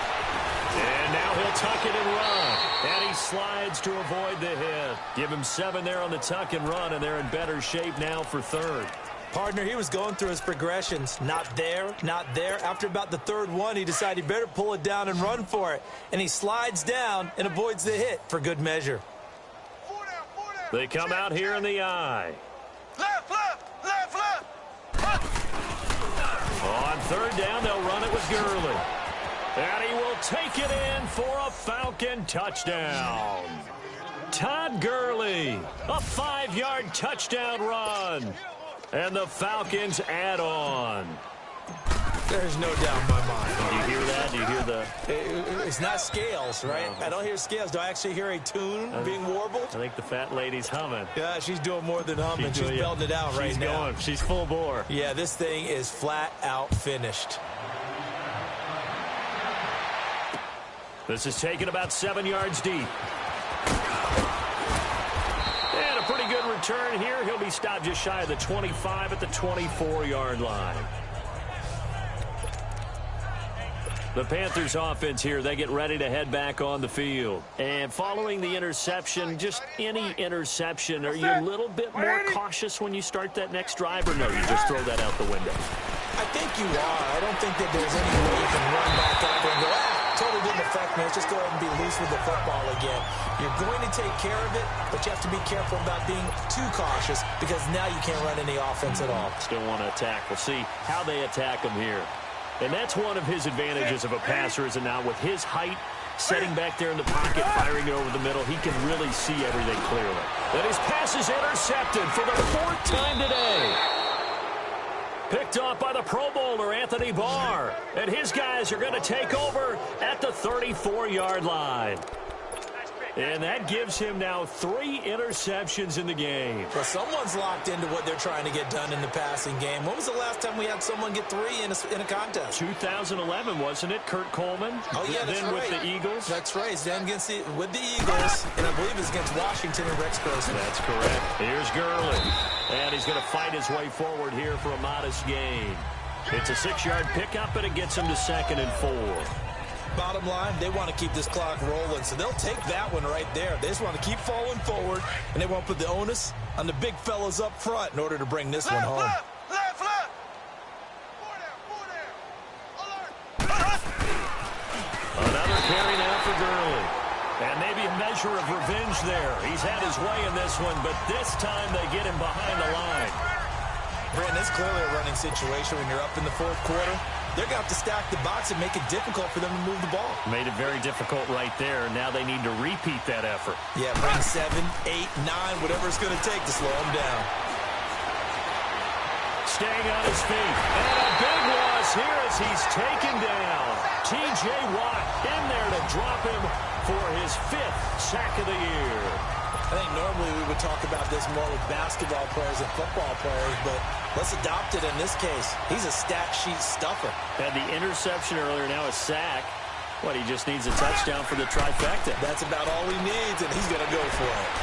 And now he'll tuck it and run. And he slides to avoid the hit. Give him 7 there on the tuck and run, and they're in better shape now for third. Partner, he was going through his progressions. Not there, not there. After about the third one, he decided he better pull it down and run for it. And he slides down and avoids the hit for good measure. They come out here in the eye. Left. On third down, they'll run it with Gurley. And he will take it in for a Falcon touchdown. Todd Gurley, a 5-yard touchdown run. And the Falcons add on. There's no doubt in my mind. Do you hear that? Do you hear the... It's not scales, right? I don't hear scales. Do I actually hear a tune being warbled? I think the fat lady's humming. Yeah, she's doing more than humming. She's belting it out right now. She's full bore. Yeah, this thing is flat out finished. This is taken about 7 yards deep. And a pretty good return here. He'll be stopped just shy of the 25 at the 24-yard line. The Panthers offense here, they get ready to head back on the field. And following the interception, just any interception, are you a little bit more cautious when you start that next drive, or no, you just throw that out the window? I think you are. I don't think that there's any way you can run back out there and go, totally didn't affect me. Let's just go ahead and be loose with the football again. You're going to take care of it, but you have to be careful about being too cautious because now you can't run any offense at all. Still want to attack. We'll see how they attack him here. And that's one of his advantages of a passer, is it now? With his height, setting back there in the pocket, firing it over the middle, he can really see everything clearly. And his pass is intercepted for the 4th time today. Picked off by the Pro Bowler, Anthony Barr. And his guys are going to take over at the 34-yard line. And that gives him now 3 interceptions in the game. Well, someone's locked into what they're trying to get done in the passing game. When was the last time we had someone get 3 in a contest? 2011, wasn't it? Kurt Coleman. Oh, yeah, that's then right. With the Eagles. That's right. Then with the Eagles, and I believe it's against Washington and Rex Grossman. That's correct. Here's Gurley. And he's going to fight his way forward here for a modest gain. It's a 6-yard pickup, and it gets him to 2nd and 4. Bottom line, they want to keep this clock rolling, so they'll take that one right there. They just want to keep falling forward, and they won't put the onus on the big fellas up front in order to bring this one home. Left. Another carry now for Gurley. And maybe a measure of revenge there. He's had his way in this one, but this time they get him behind the line. Brandon, it's clearly a running situation when you're up in the 4th quarter. They're going to have to stack the box and make it difficult for them to move the ball. Made it very difficult right there. Now they need to repeat that effort. Yeah, bring 7, 8, 9, whatever it's going to take to slow them down. Staying on his feet. And a big loss here as he's taken down. T.J. Watt in there to drop him for his 5th sack of the year. I think normally we would talk about this more with basketball players and football players, but let's adopt it in this case. He's a stat sheet stuffer. Had the interception earlier, now a sack. What, he just needs a touchdown for the trifecta. That's about all he needs, and he's going to go for it.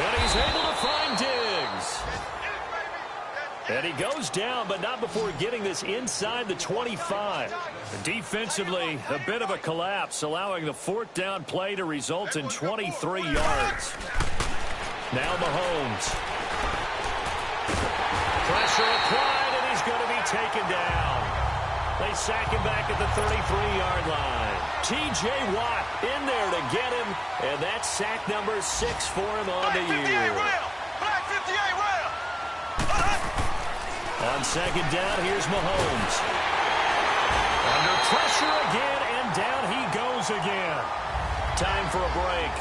And he's able to find Diggs. And he goes down, but not before getting this inside the 25. Defensively, a bit of a collapse, allowing the 4th down play to result in 23 yards. Now Mahomes. Pressure applied, and he's going to be taken down. They sack him back at the 33-yard line. T.J. Watt in there to get him, and that's sack number 6 for him on the year. Black 58 rail. On 2nd down, here's Mahomes. Under pressure again, and down he goes again. Time for a break.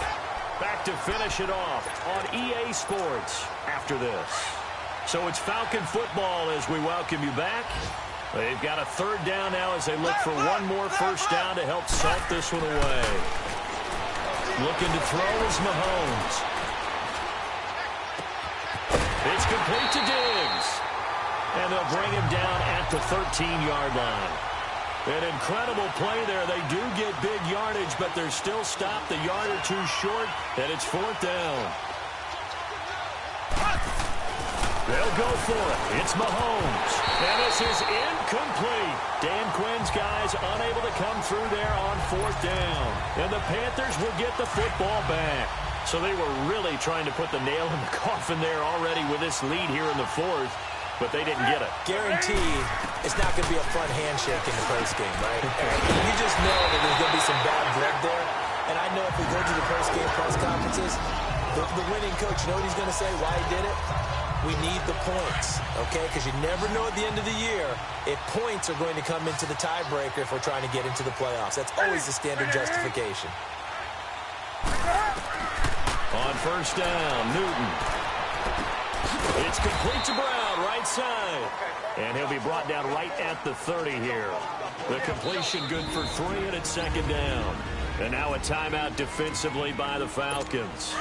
Back to finish it off on EA Sports after this. So it's Falcon football as we welcome you back. They've got a 3rd down now as they look for one more 1st down to help salt this one away. Looking to throw is Mahomes. It's complete to Diggs. And they'll bring him down at the 13-yard line. An incredible play there. They do get big yardage, but they're still stopped a yard or 2 short, and it's 4th down. They'll go for it. It's Mahomes. And this is incomplete. Dan Quinn's guys unable to come through there on 4th down. And the Panthers will get the football back. So they were really trying to put the nail in the coffin there already with this lead here in the 4th. But they didn't get it. Guaranteed, it's not going to be a fun handshake in the postgame, right? You just know that there's going to be some bad blood there. And I know if we go to the postgame press conferences, the winning coach, you know what he's going to say, why he did it? We need the points, okay? Because you never know at the end of the year if points are going to come into the tiebreaker if we're trying to get into the playoffs. That's always the standard justification. On 1st down, Newton. It's complete to Brown, right side. And he'll be brought down right at the 30 here. The completion good for 3, and it's 2nd down. And now a timeout defensively by the Falcons.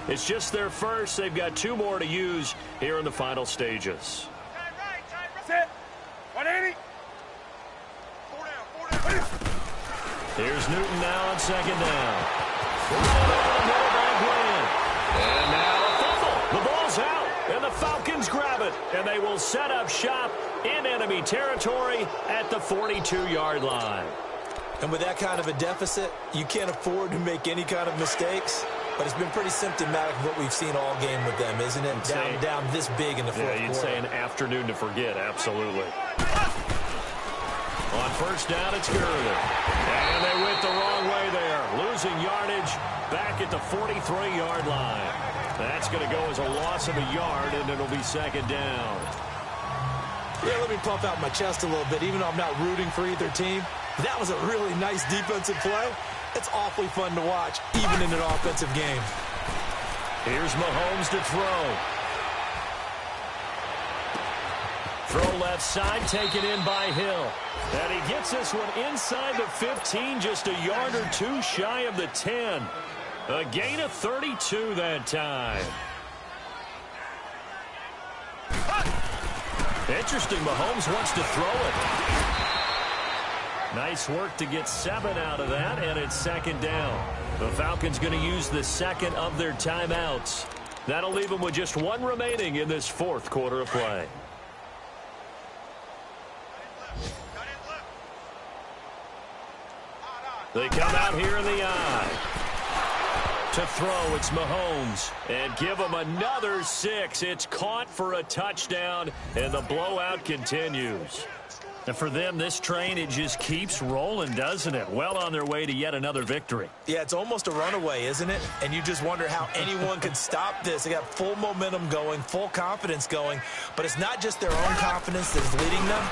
It's just their first. They've got 2 more to use here in the final stages. Set. 180. 4 down. Here's Newton now on 2nd down. And now a fumble. The ball's out. And the Falcons grab it. And they will set up shop in enemy territory at the 42-yard line. And with that kind of a deficit, you can't afford to make any kind of mistakes. But it's been pretty symptomatic of what we've seen all game with them, isn't it? Down this big in the fourth quarter. Yeah, you'd say an afternoon to forget, absolutely. On first down, it's Gurley. And they went the wrong way there. Losing yardage back at the 43-yard line. That's going to go as a loss of a yard, and it'll be second down. Yeah, let me puff out my chest a little bit, even though I'm not rooting for either team. That was a really nice defensive play. It's awfully fun to watch, even in an offensive game. Here's Mahomes to throw. Throw left side, taken in by Hill. And he gets this one inside the 15, just a yard or two shy of the 10. A gain of 32 that time. Interesting, Mahomes wants to throw it. Nice work to get 7 out of that, and it's second down. The Falcons going to use the second of their timeouts. That'll leave them with just 1 remaining in this fourth quarter of play. They come out here in the eye. To throw, it's Mahomes. And give him another 6. It's caught for a touchdown, and the blowout continues. And for them, this train, it just keeps rolling, doesn't it? Well on their way to yet another victory. Yeah, it's almost a runaway, isn't it? And you just wonder how anyone could stop this. They got full momentum going, full confidence going. But it's not just their own confidence that is leading them.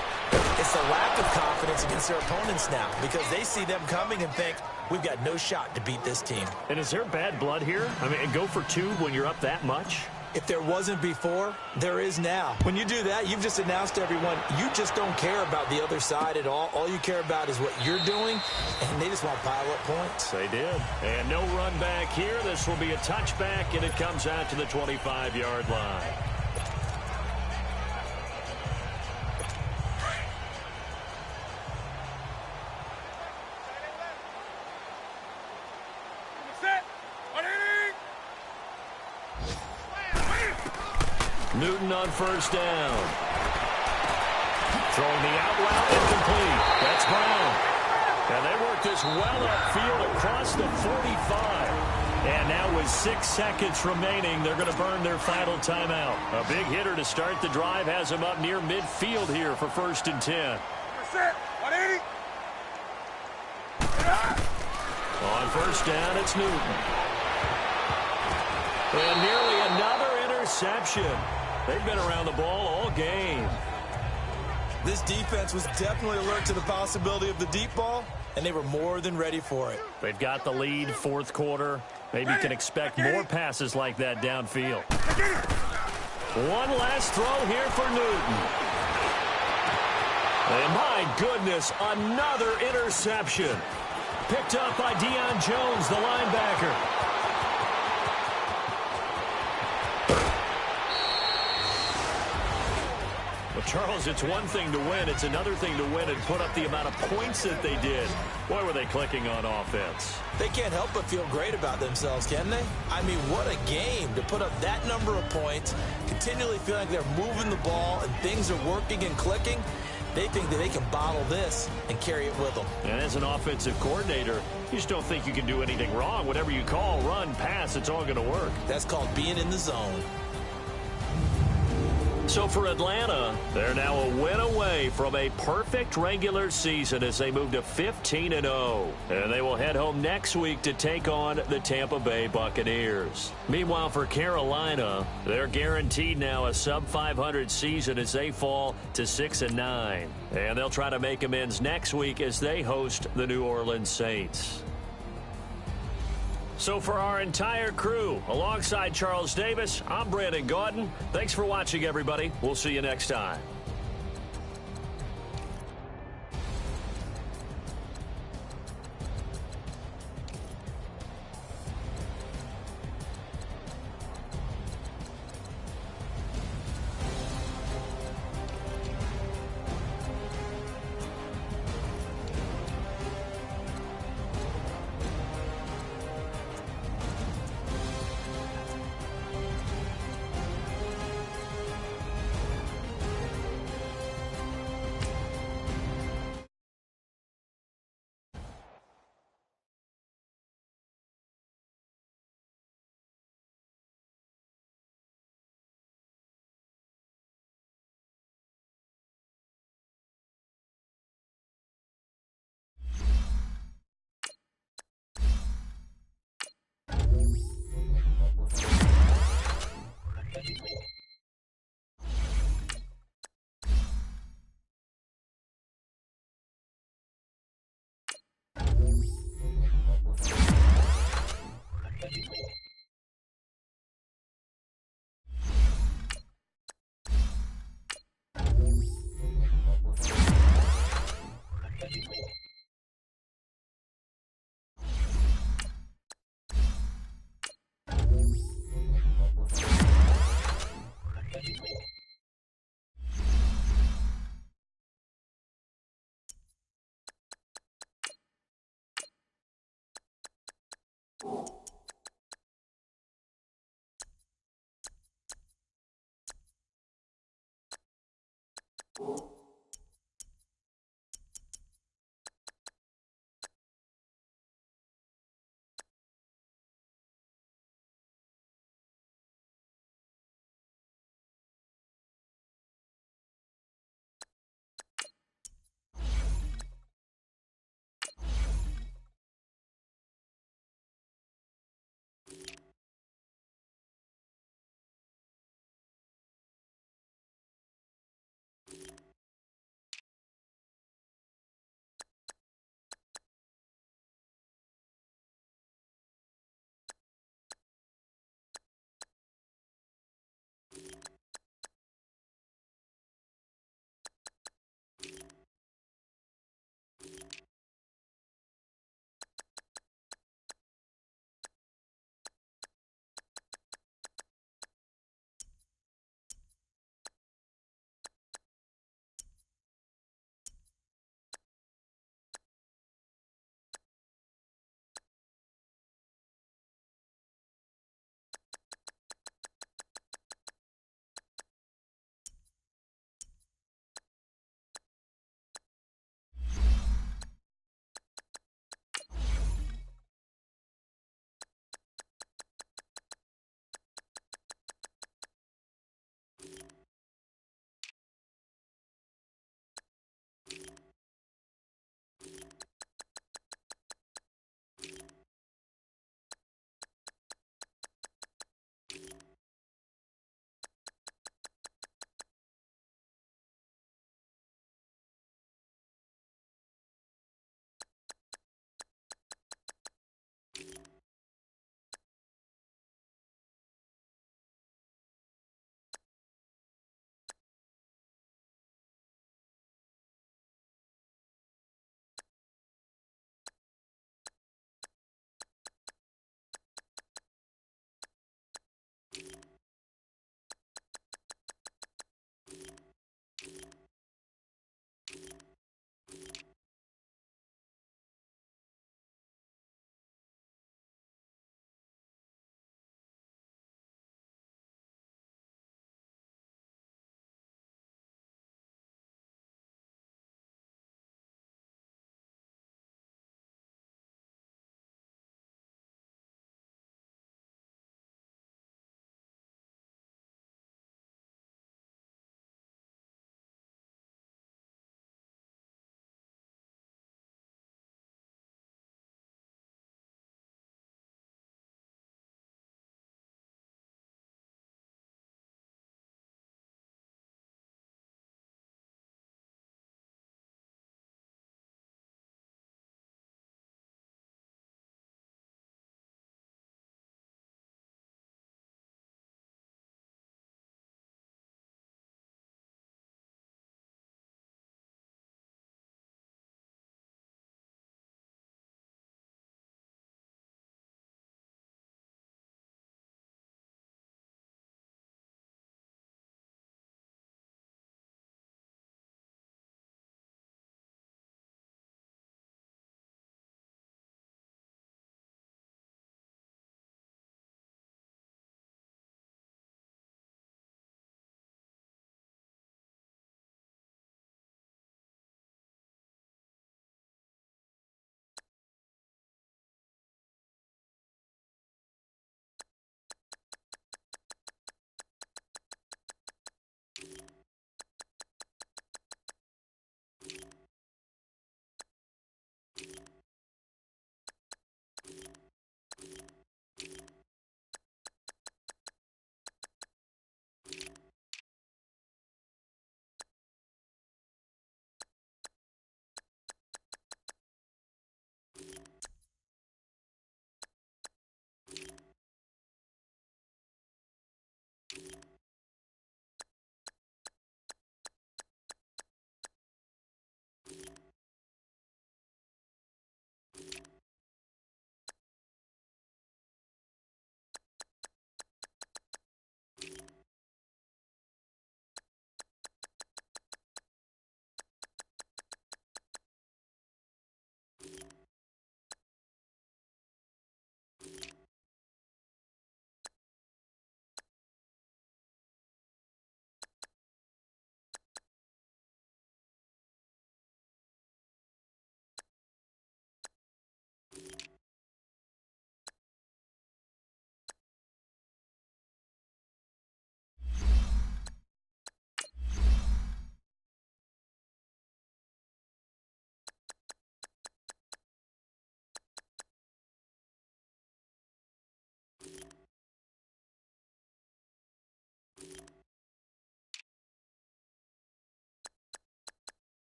It's the lack of confidence against their opponents now, because they see them coming and think, we've got no shot to beat this team. And is there bad blood here? I mean, go for 2 when you're up that much? If there wasn't before, there is now. When you do that, you've just announced to everyone, you just don't care about the other side at all. All you care about is what you're doing, and they just want to pile up points. They did. And no run back here. This will be a touchback, and it comes out to the 25-yard line. Newton on first down. Throwing the out route, incomplete. That's Brown. And they work this well upfield across the 45. And now with 6 seconds remaining, they're going to burn their final timeout. A big hitter to start the drive has him up near midfield here for 1st and 10. On first down, it's Newton. And nearly another interception. They've been around the ball all game. This defense was definitely alert to the possibility of the deep ball, and they were more than ready for it. They've got the lead, fourth quarter. Maybe can expect more passes like that downfield. One last throw here for Newton. And my goodness, another interception. Picked up by Deion Jones, the linebacker. Charles, it's one thing to win. It's another thing to win and put up the amount of points that they did. Boy, were they clicking on offense. They can't help but feel great about themselves, can they? I mean, what a game to put up that number of points, continually feeling like they're moving the ball and things are working and clicking. They think that they can bottle this and carry it with them. And as an offensive coordinator, you just don't think you can do anything wrong. Whatever you call, run, pass, it's all going to work. That's called being in the zone. So for Atlanta, they're now a win away from a perfect regular season as they move to 15-0. And they will head home next week to take on the Tampa Bay Buccaneers. Meanwhile, for Carolina, they're guaranteed now a sub-500 season as they fall to 6-9. And they'll try to make amends next week as they host the New Orleans Saints. So for our entire crew, alongside Charles Davis, I'm Brandon Gaudin. Thanks for watching, everybody. We'll see you next time.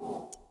you